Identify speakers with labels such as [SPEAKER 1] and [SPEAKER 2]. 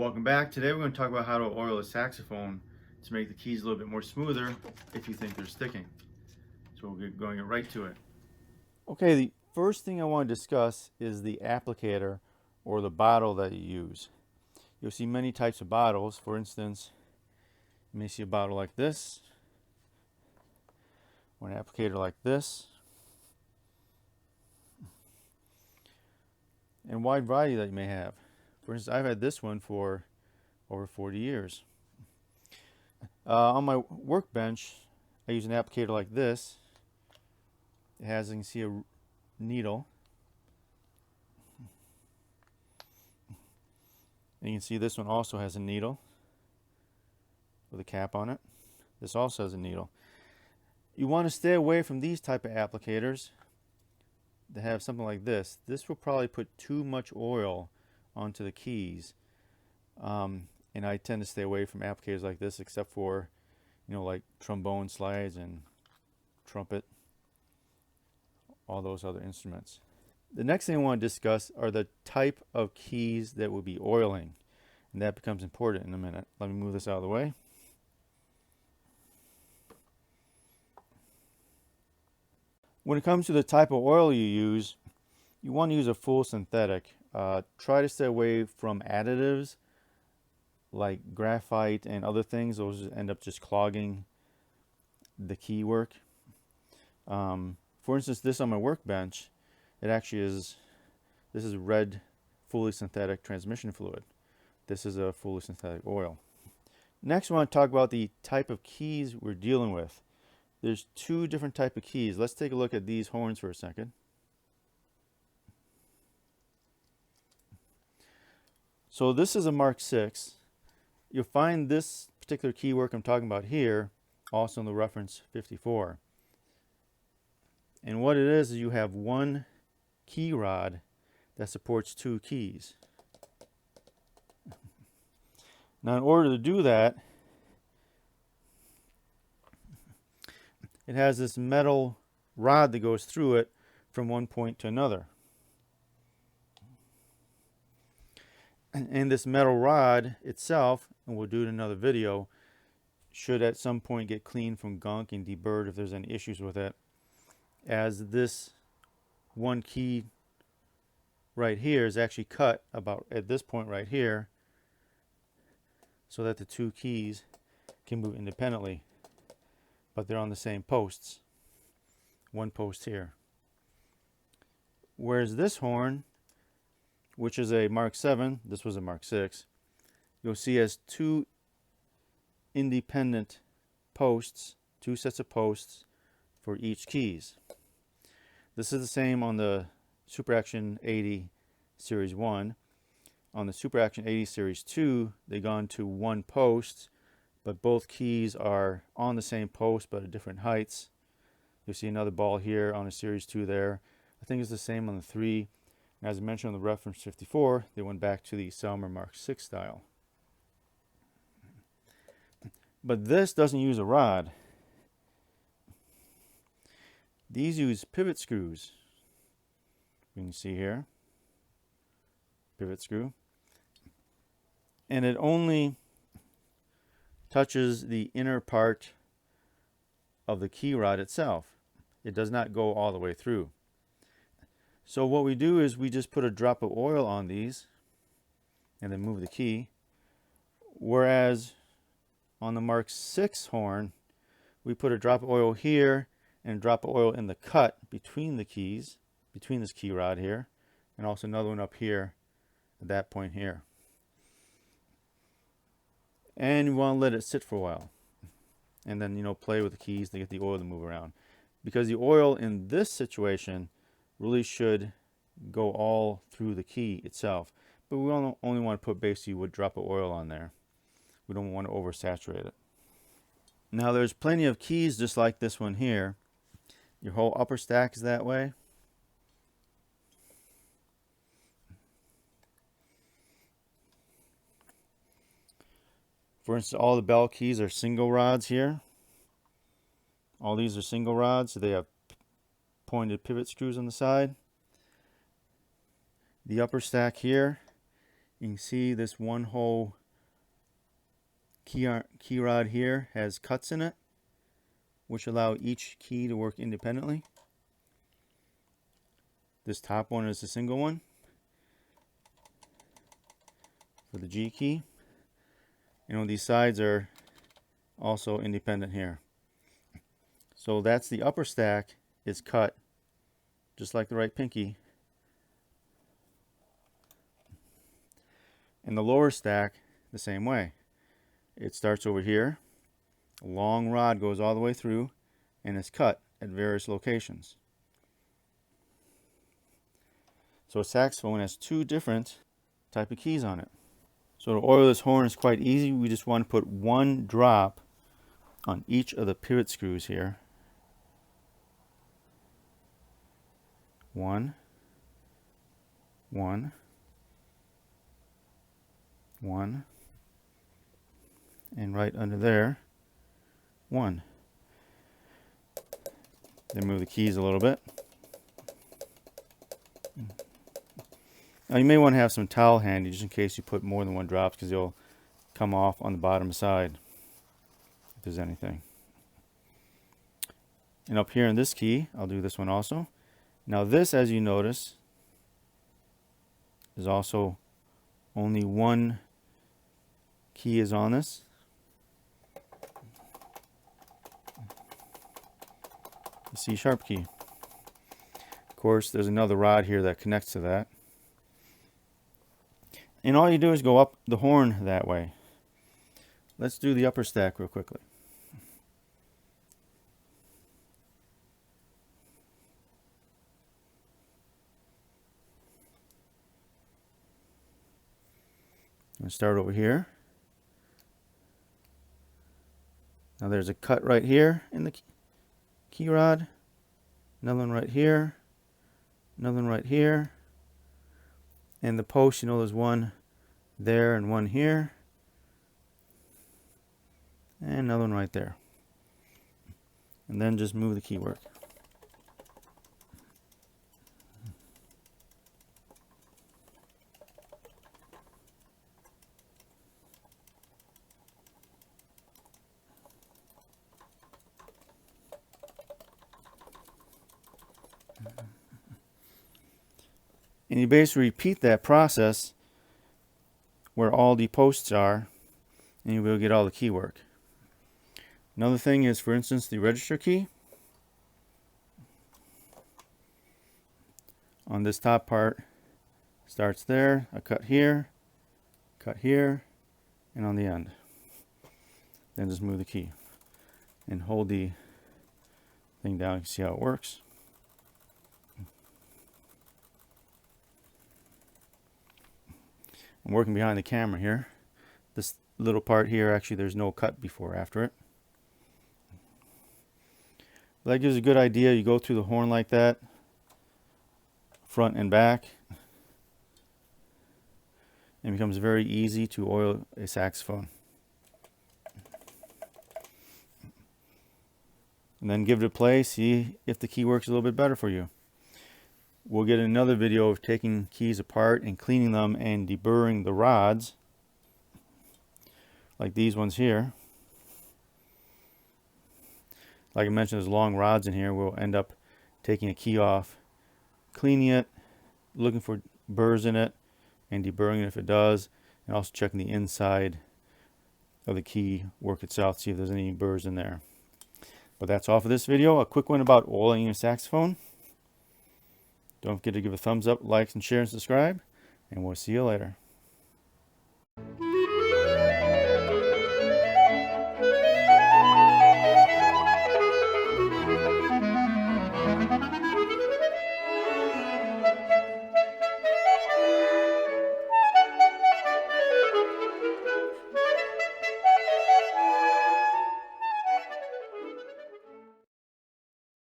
[SPEAKER 1] Welcome back. Today we're going to talk about how to oil a saxophone to make the keys a little bit more smoother if you think they're sticking. So we're going to get right to it.
[SPEAKER 2] Okay, the first thing I want to discuss is the applicator or the bottle that you use. You'll see many types of bottles. For instance, you may see a bottle like this, or an applicator like this, and a wide variety that you may have. For instance, I've had this one for over 40 years. On my workbench, I use an applicator like this. It has, you can see, a needle. And you can see this one also has a needle with a cap on it. This also has a needle. You want to stay away from these type of applicators that have something like this. This will probably put too much oil onto the keys. And I tend to stay away from applicators like this, except for, like trombone slides and trumpet, all those other instruments. The next thing I want to discuss are the type of keys that we'll be oiling, and that becomes important in a minute. Let me move this out of the way. When it comes to the type of oil you use, you want to use a full synthetic. Try to stay away from additives like graphite and other things. Those end up just clogging the key work. For instance, this on my workbench, this is red fully synthetic transmission fluid. This is a fully synthetic oil. Next, I want to talk about the type of keys we're dealing with. There's two different types of keys. Let's take a look at these horns for a second. So this is a Mark 6. You'll find this particular key work I'm talking about here also in the reference 54. And what it is you have one key rod that supports two keys. Now, in order to do that, it has this metal rod that goes through it from one point to another. And this metal rod itself, and we'll do it in another video, should at some point get cleaned from gunk and deburred if there's any issues with it, as this one key right here is actually cut about at this point right here, so that the two keys can move independently, but they're on the same posts. One post here. Whereas this horn, which is a Mark 7, this was a Mark 6, you'll see has two independent posts, two sets of posts for each keys. This is the same on the Super Action 80 Series 1. On the Super Action 80 Series 2, they've gone to one post, but both keys are on the same post but at different heights. You'll see another ball here on a Series 2 there. I think it's the same on the 3. And as I mentioned on the reference 54, they went back to the Selmer Mark 6 style. But this doesn't use a rod. These use pivot screws. You can see here, pivot screw. And it only touches the inner part of the key rod itself. It does not go all the way through. So what we do is we just put a drop of oil on these and then move the key. Whereas on the Mark 6 horn, we put a drop of oil here and a drop of oil in the cut between the keys, between this key rod here, and also another one up here at that point here. And you want to let it sit for a while. And then, play with the keys to get the oil to move around. Because the oil in this situation really should go all through the key itself. But we only want to put basically a drop of oil on there. We don't want to oversaturate it. Now there's plenty of keys just like this one here. Your whole upper stack is that way. For instance, all the bell keys are single rods here. All these are single rods, so they have pointed pivot screws on the side. The upper stack here You can see this one hole key rod here has cuts in it, which allow each key to work independently. This top one is a single one for the G key. These sides are also independent here. So that's the upper stack is cut just like the right pinky. And the lower stack the same way. It starts over here. A long rod goes all the way through and is cut at various locations. So a saxophone has two different type of keys on it. So to oil this horn is quite easy. We just want to put one drop on each of the pivot screws here. One, and right under there, one. Then move the keys a little bit. Now you may want to have some towel handy just in case you put more than one drop, because they'll come off on the bottom side if there's anything. And up here in this key, I'll do this one also. Now this, as you notice, is also only one key is on this. The C sharp key. Of course, there's another rod here that connects to that. And all you do is go up the horn that way. Let's do the upper stack real quickly. I'm going to start over here. Now there's a cut right here in the key rod. Another one right here. Another one right here. And the post, there's one there and one here. And another one right there. And then just move the keywork. And you basically repeat that process where all the posts are, and you will get all the key work. Another thing is, for instance, the register key. On this top part, starts there, a cut here, and on the end. Then just move the key and hold the thing down. You can see how it works. I'm working behind the camera here. This little part here, actually there's no cut before or after it. But that gives a good idea. You go through the horn like that, front and back. And it becomes very easy to oil a saxophone. And then give it a play, see if the key works a little bit better for you. We'll get another video of taking keys apart and cleaning them and deburring the rods, like these ones here. Like I mentioned, there's long rods in here. We'll end up taking a key off, cleaning it, looking for burrs in it, and deburring it if it does, and also checking the inside of the key work itself, see if there's any burrs in there. But that's all for this video. A quick one about oiling your saxophone. Don't forget to give a thumbs up, like, and share, and subscribe, and we'll see you later.